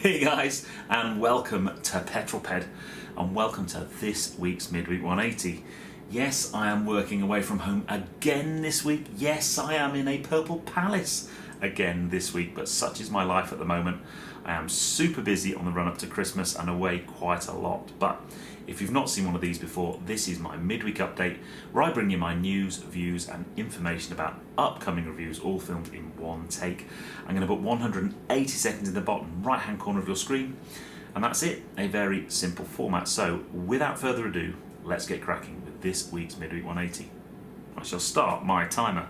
Hey guys, and welcome to Petrol, and welcome to this week's Midweek 180. Yes, I am working away from home again this week. Yes, I am in a Purple Palace again this week, but such is my life at the moment. I am super busy on the run up to Christmas and away quite a lot. But if you've not seen one of these before, this is my midweek update where I bring you my news, views and information about upcoming reviews, all filmed in one take. I'm going to put 180 seconds in the bottom right hand corner of your screen, and that's it. A very simple format. So without further ado, let's get cracking with this week's Midweek 180. I shall start my timer.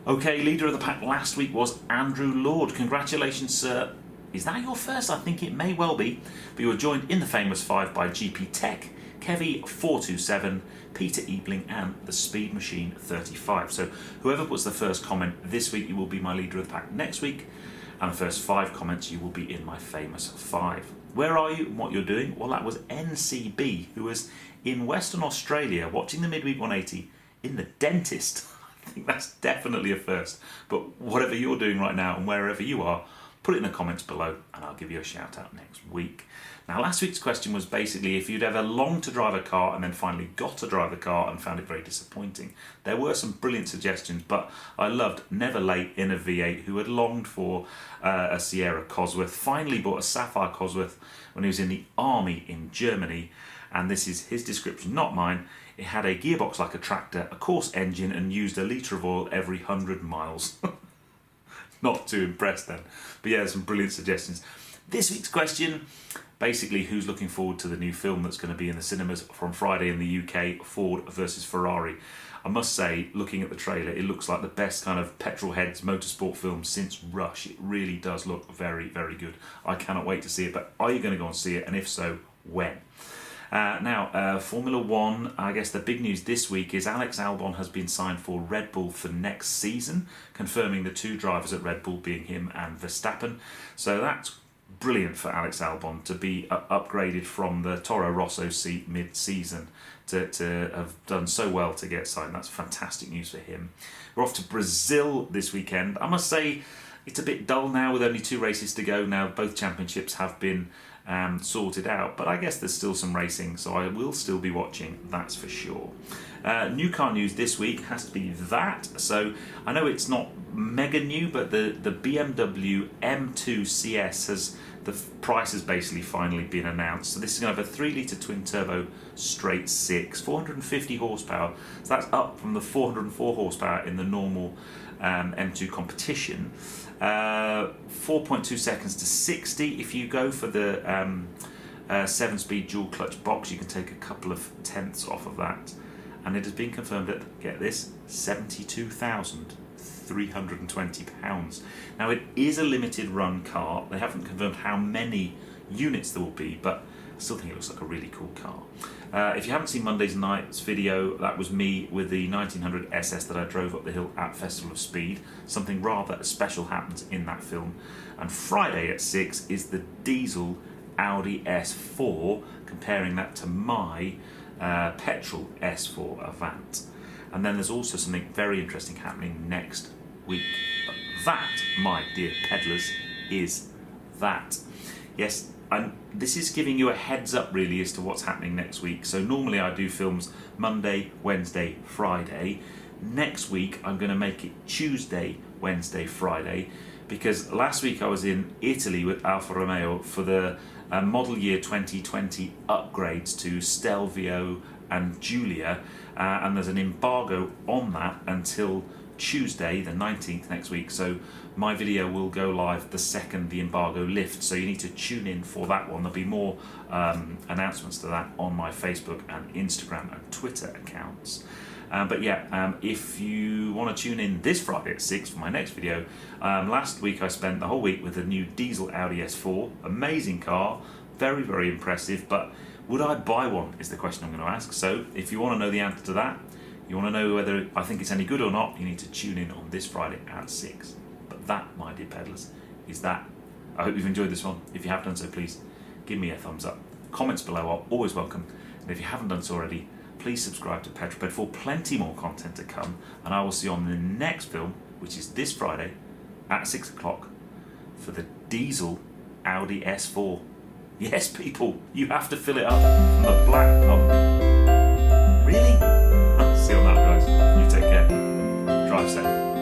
Okay, leader of the pack last week was Andrew Lord. Congratulations, sir. Is that your first? I think it may well be. But you were joined in the famous five by GP Tech, Kevy427, Peter Ebling and the Speed Machine 35. So whoever puts the first comment this week, you will be my leader of the pack next week. And the first 5 comments, you will be in my famous 5. Where are you and what you're doing? Well, that was NCB, who was in Western Australia watching the Midweek 180 in the dentist. I think that's definitely a first. But whatever you're doing right now and wherever you are, put it in the comments below and I'll give you a shout out next week. Now, last week's question was basically if you'd ever longed to drive a car and then finally got to drive the car and found it very disappointing. There were some brilliant suggestions, but I loved Never Late in a V8 who had longed for a Sierra Cosworth, finally bought a Sapphire Cosworth when he was in the army in Germany. And this is his description, not mine. It had a gearbox like a tractor, a coarse engine, and used a litre of oil every 100 miles. Not too impressed then. But yeah, some brilliant suggestions. This week's question, basically who's looking forward to the new film that's going to be in the cinemas from Friday in the UK, Ford versus Ferrari. I must say, looking at the trailer, it looks like the best kind of petrol heads motorsport film since Rush. It really does look very, very good. I cannot wait to see it, but are you going to go and see it? And if so, when? Now, Formula One, I guess the big news this week is Alex Albon has been signed for Red Bull for next season, confirming the 2 drivers at Red Bull being him and Verstappen. So that's brilliant for Alex Albon to be upgraded from the Toro Rosso seat mid-season to have done so well to get signed. That's fantastic news for him. We're off to Brazil this weekend. I must say it's a bit dull now with only 2 races to go. Now both championships have been sorted out, but I guess there's still some racing, so I will still be watching, that's for sure. New car news this week has to be that. So I know it's not mega new, but the BMW M2 CS the price has basically finally been announced. So this is going to have a 3-litre twin turbo straight 6, 450 horsepower. So that's up from the 404 horsepower in the normal M2 competition. 4.2 seconds to 60. If you go for the 7-speed dual clutch box, you can take a couple of tenths off of that. And it has been confirmed at, get this, £72,320. Now it is a limited run car. They haven't confirmed how many units there will be, but I still think it looks like a really cool car. If you haven't seen Monday's night's video, that was me with the 1900 SS that I drove up the hill at Festival of Speed. Something rather special happens in that film. And Friday at 6 is the diesel Audi S4, comparing that to my petrol S4 Avant. And then there's also something very interesting happening next week. But that, my dear peddlers, is that. Yes, and this is giving you a heads up really as to what's happening next week. So normally I do films Monday, Wednesday, Friday. Next week I'm going to make it Tuesday, Wednesday, Friday, because last week I was in Italy with Alfa Romeo for the model year 2020 upgrades to Stelvio and Giulia, and there's an embargo on that until Tuesday the 19th next week. So my video will go live the second the embargo lifts, so you need to tune in for that one. There'll be more announcements to that on my Facebook and Instagram and Twitter accounts. But yeah, if you want to tune in this Friday at 6 for my next video, last week I spent the whole week with a new diesel Audi S4. Amazing car, very, very impressive, but would I buy one is the question I'm going to ask. So if you want to know the answer to that, you want to know whether I think it's any good or not, you need to tune in on this Friday at 6. But that, my dear peddlers, is that. I hope you've enjoyed this one. If you have done so, please give me a thumbs up. Comments below are always welcome. And if you haven't done so already, please subscribe to Petrol for plenty more content to come. And I will see you on the next film, which is this Friday at 6 o'clock for the diesel Audi S4. Yes, people, you have to fill it up from the black pump. Really? See you on that, guys. You take care. Drive safe.